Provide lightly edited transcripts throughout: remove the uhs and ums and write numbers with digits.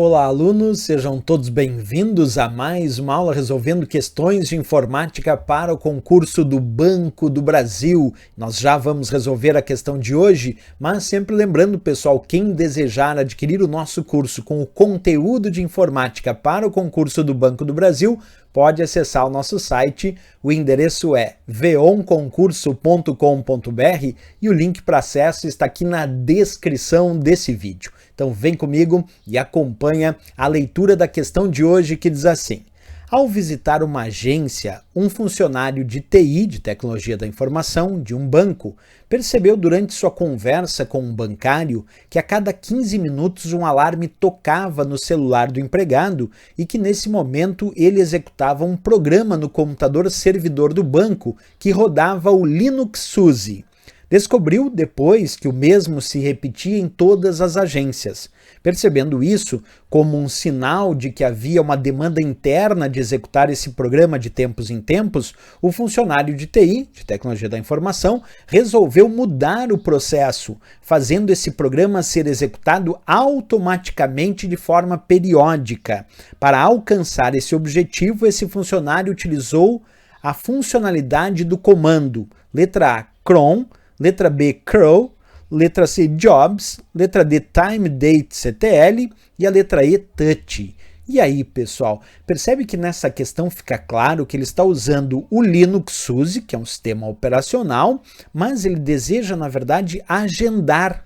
Olá, alunos, sejam todos bem-vindos a mais uma aula resolvendo questões de informática para o concurso do Banco do Brasil. Nós já vamos resolver a questão de hoje, mas sempre lembrando, pessoal, quem desejar adquirir o nosso curso com o conteúdo de informática para o concurso do Banco do Brasil, pode acessar o nosso site. O endereço é veonconcurso.com.br e o link para acesso está aqui na descrição desse vídeo. Então vem comigo e acompanha a leitura da questão de hoje, que diz assim: ao visitar uma agência, um funcionário de TI, de tecnologia da informação, de um banco, percebeu durante sua conversa com um bancário que a cada 15 minutos um alarme tocava no celular do empregado e que nesse momento ele executava um programa no computador servidor do banco que rodava o Linux SUSE. Descobriu depois que o mesmo se repetia em todas as agências. Percebendo isso como um sinal de que havia uma demanda interna de executar esse programa de tempos em tempos, o funcionário de TI, de tecnologia da informação, resolveu mudar o processo, fazendo esse programa ser executado automaticamente de forma periódica. Para alcançar esse objetivo, esse funcionário utilizou a funcionalidade do comando, letra A, cron, letra B, curl, letra C, jobs, letra D, time date ctl e a letra E, touch. E aí, pessoal, percebe que nessa questão fica claro que ele está usando o Linux SUSE, que é um sistema operacional, mas ele deseja, na verdade, agendar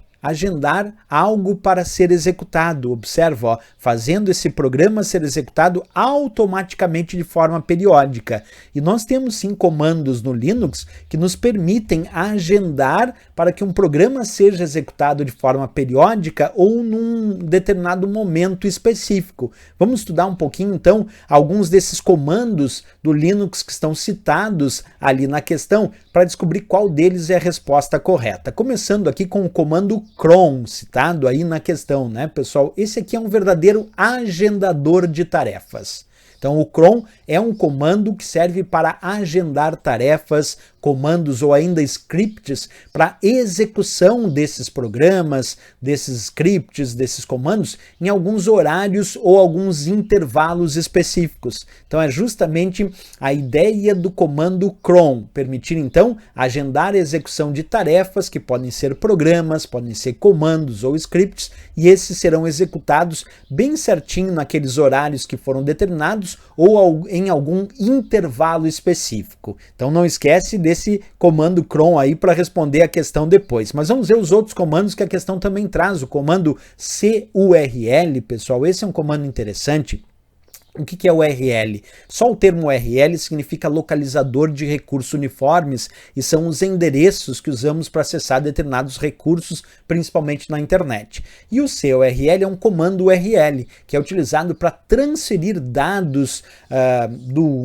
algo para ser executado. Observa, ó, fazendo esse programa ser executado automaticamente de forma periódica. E nós temos sim comandos no Linux que nos permitem agendar para que um programa seja executado de forma periódica ou num determinado momento específico. Vamos estudar um pouquinho então alguns desses comandos do Linux que estão citados ali na questão para descobrir qual deles é a resposta correta. Começando aqui com o comando cron, citado aí na questão, né, pessoal? Esse aqui é um verdadeiro agendador de tarefas. Então, o cron é um comando que serve para agendar tarefas, comandos ou ainda scripts para execução desses programas, desses scripts, desses comandos em alguns horários ou alguns intervalos específicos. Então, é justamente a ideia do comando cron, permitir então agendar a execução de tarefas que podem ser programas, podem ser comandos ou scripts, e esses serão executados bem certinho naqueles horários que foram determinados ou em algum intervalo específico. Então não esquece desse comando cron aí para responder a questão depois. Mas vamos ver os outros comandos que a questão também traz. O comando curl, pessoal, esse é um comando interessante. O que é o URL? Só o termo URL significa localizador de recursos uniformes e são os endereços que usamos para acessar determinados recursos, principalmente na internet. E o curl é um comando URL, que é utilizado para transferir dados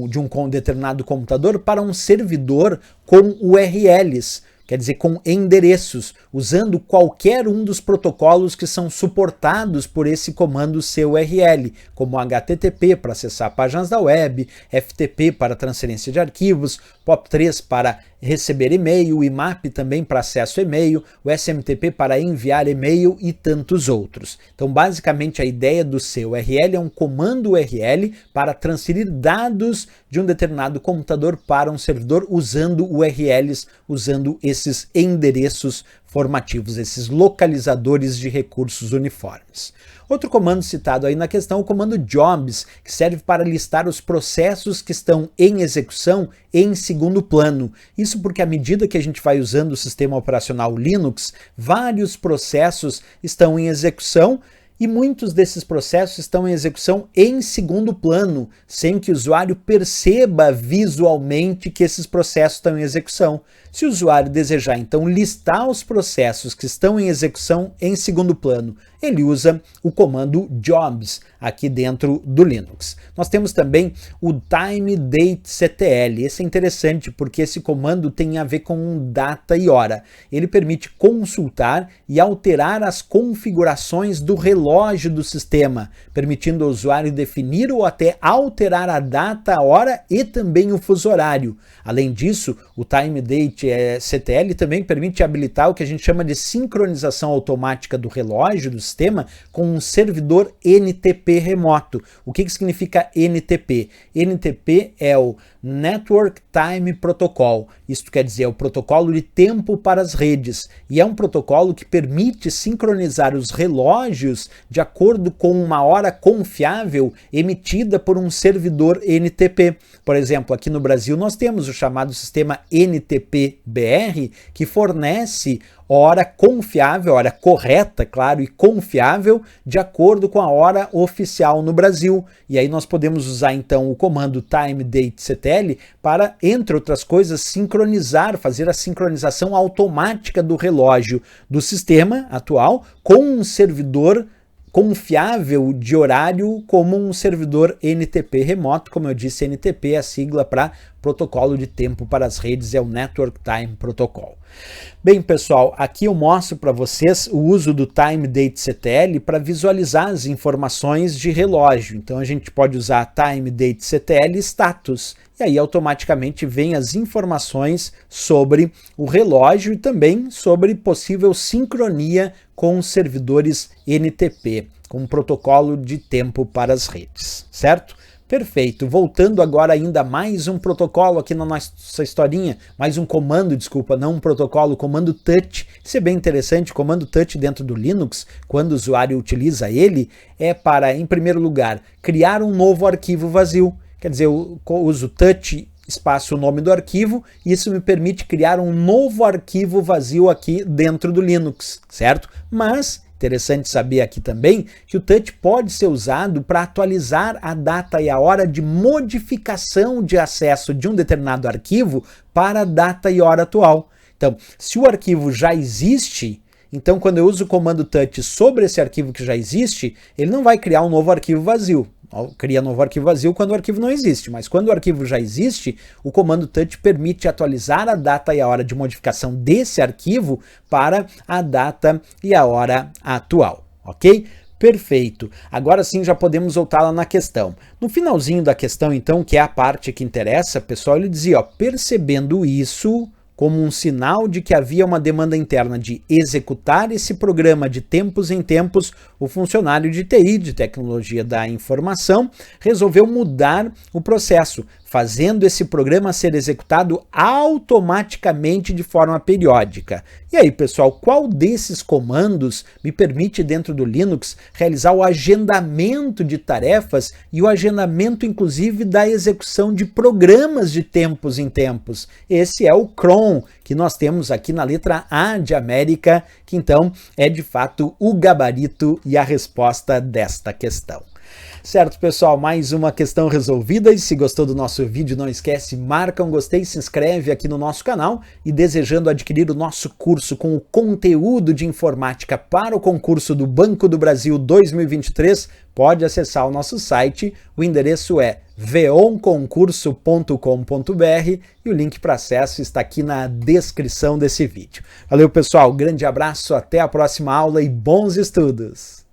de um determinado computador para um servidor com URLs. Quer dizer, com endereços, usando qualquer um dos protocolos que são suportados por esse comando curl, como HTTP para acessar páginas da web, FTP para transferência de arquivos, POP3 para receber e-mail, IMAP também para acesso a e-mail, o SMTP para enviar e-mail e tantos outros. Então, basicamente, a ideia do curl é um comando URL para transferir dados de um determinado computador para um servidor usando URLs, usando esses endereços formativos, esses localizadores de recursos uniformes. Outro comando citado aí na questão é o comando jobs, que serve para listar os processos que estão em execução em segundo plano. Isso porque à medida que a gente vai usando o sistema operacional Linux, vários processos estão em execução e muitos desses processos estão em execução em segundo plano, sem que o usuário perceba visualmente que esses processos estão em execução. Se o usuário desejar, então, listar os processos que estão em execução em segundo plano, ele usa o comando jobs aqui dentro do Linux. Nós temos também o time date ctl. Esse é interessante porque esse comando tem a ver com data e hora. Ele permite consultar e alterar as configurações do relógio do sistema, permitindo ao usuário definir ou até alterar a data, a hora e também o fuso horário. Além disso, o time date ctl também permite habilitar o que a gente chama de sincronização automática do relógio do sistema com um servidor NTP remoto. O que significa NTP? NTP é o Network Time Protocol. Isso quer dizer, é o protocolo de tempo para as redes. E é um protocolo que permite sincronizar os relógios de acordo com uma hora confiável emitida por um servidor NTP. Por exemplo, aqui no Brasil nós temos o chamado sistema NTP-BR, que fornece hora confiável, hora correta, claro, e confiável, de acordo com a hora oficial no Brasil. E aí nós podemos usar então o comando time-date-ctl para, entre outras coisas, sincronizar, fazer a sincronização automática do relógio do sistema atual com um servidor confiável de horário como um servidor NTP remoto. Como eu disse, NTP é a sigla para protocolo de tempo para as redes, é o Network Time Protocol. Bem, pessoal, aqui eu mostro para vocês o uso do time-date-ctl para visualizar as informações de relógio. Então a gente pode usar time-date-ctl status, e aí automaticamente vem as informações sobre o relógio e também sobre possível sincronia com os servidores NTP, com um protocolo de tempo para as redes, certo? Perfeito. Voltando agora ainda mais um protocolo aqui na nossa historinha, mais um comando, desculpa, não um protocolo, comando touch. Isso é bem interessante, comando touch dentro do Linux, quando o usuário utiliza ele, é para, em primeiro lugar, criar um novo arquivo vazio. Quer dizer, eu uso touch espaço o nome do arquivo, e isso me permite criar um novo arquivo vazio aqui dentro do Linux, certo? Mas interessante saber aqui também que o touch pode ser usado para atualizar a data e a hora de modificação de acesso de um determinado arquivo para a data e hora atual. Então, se o arquivo já existe, então quando eu uso o comando touch sobre esse arquivo que já existe, ele não vai criar um novo arquivo vazio. Cria novo arquivo vazio quando o arquivo não existe, mas quando o arquivo já existe, o comando touch permite atualizar a data e a hora de modificação desse arquivo para a data e a hora atual, ok? Perfeito. Agora sim já podemos voltar lá na questão. No finalzinho da questão, então, que é a parte que interessa, pessoal, ele dizia, ó, percebendo isso como um sinal de que havia uma demanda interna de executar esse programa de tempos em tempos, o funcionário de TI, de tecnologia da informação, resolveu mudar o processo, fazendo esse programa ser executado automaticamente de forma periódica. E aí, pessoal, qual desses comandos me permite, dentro do Linux, realizar o agendamento de tarefas e o agendamento, inclusive, da execução de programas de tempos em tempos? Esse é o cron, que nós temos aqui na letra A de América, que então é de fato o gabarito e a resposta desta questão. Certo, pessoal, mais uma questão resolvida, e se gostou do nosso vídeo, não esquece, marca um gostei, se inscreve aqui no nosso canal, e desejando adquirir o nosso curso com o conteúdo de informática para o concurso do Banco do Brasil 2023, pode acessar o nosso site, o endereço é veonconcurso.com.br e o link para acesso está aqui na descrição desse vídeo. Valeu, pessoal, grande abraço, até a próxima aula e bons estudos!